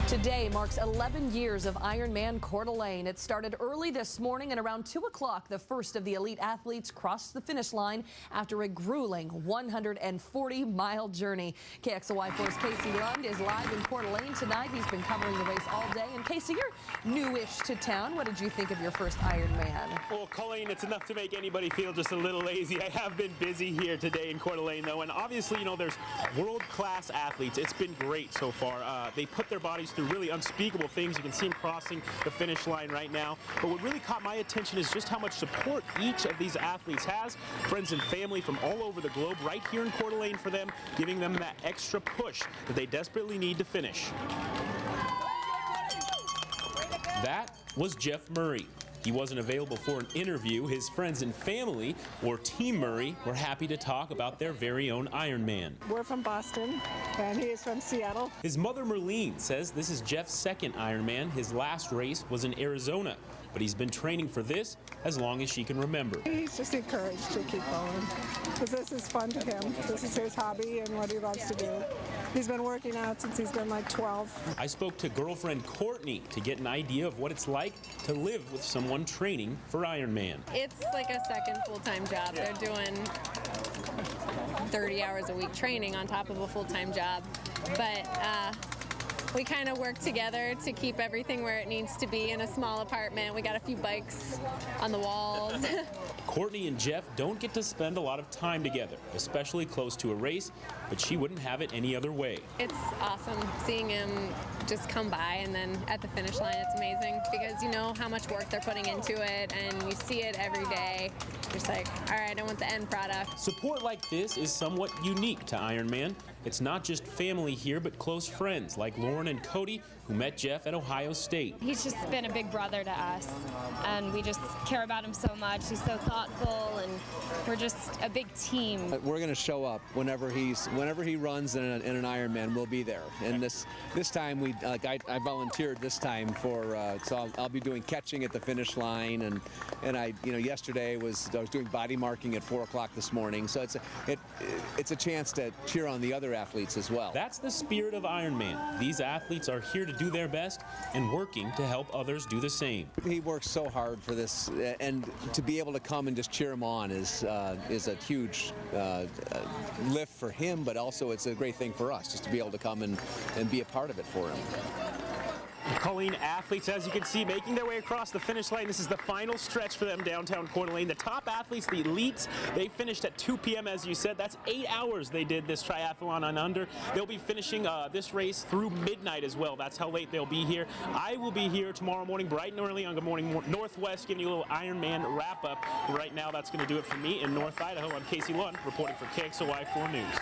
Today marks 11 years of Ironman Coeur. It started early this morning, and around 2 o'clock, the first of the elite athletes crossed the finish line after a grueling 140-mile journey. KXLY4's Casey Lund is live in Coeur d'Alene tonight. He's been covering the race all day. And Casey, you're newish to town. What did you think of your first Ironman? Well, Colleen, it's enough to make anybody feel just a little lazy. I have been busy here today in Coeur d'Alene, though, and obviously, there's world-class athletes. It's been great so far. They put their bodies through really unspeakable things. You can see them crossing the finish line right now. But what really caught my attention is just how much support each of these athletes has. Friends and family from all over the globe right here in Coeur d'Alene for them, giving them that extra push that they desperately need to finish. That was Jeff Murray. He wasn't available for an interview. His friends and family, or Team Murray, were happy to talk about their very own Ironman. We're from Boston, and he is from Seattle. His mother, Merlene, says this is Jeff's second Ironman. His last race was in Arizona, but he's been training for this as long as she can remember. He's just encouraged to keep going, because this is fun to him. This is his hobby and what he loves to do. He's been working out since he's been like 12. I spoke to girlfriend Courtney to get an idea of what it's like to live with someone training for Ironman. It's like a second full-time job. They're doing 30 hours a week training on top of a full-time job. But we kind of work together to keep everything where it needs to be in a small apartment. We got a few bikes on the walls. Courtney and Jeff don't get to spend a lot of time together, especially close to a race, but she wouldn't have it any other way. It's awesome seeing him just come by, and then at the finish line it's amazing because you know how much work they're putting into it and you see it every day. Just like, all right, I want the end product. Support like this is somewhat unique to Ironman. It's not just family here, but close friends like Lauren and Cody, who met Jeff at Ohio State. He's just been a big brother to us, and we just care about him so much. He's so thoughtful, and we're just a big team. We're going to show up whenever he runs in an Ironman. We'll be there. And this time I volunteered this time for so I'll be doing catching at the finish line, and I yesterday I was doing body marking at 4 o'clock this morning. So it's a chance to cheer on the other athletes as well. That's the spirit of Ironman. These athletes are here to do their best and working to help others do the same. He works so hard for this, and to be able to come and just cheer him on is a huge lift for him, but also it's a great thing for us just to be able to come and be a part of it for him. Colleen, athletes, as you can see, making their way across the finish line. This is the final stretch for them downtown Coeur d'Alene. The top athletes, the elites, they finished at 2 p.m. as you said. That's 8 hours they did this triathlon on under. They'll be finishing this race through midnight as well. That's how late they'll be here. I will be here tomorrow morning, bright and early on Good Morning Northwest, giving you a little Ironman wrap-up. Right now, that's going to do it for me in North Idaho. I'm Casey Lund, reporting for KXLY4 News.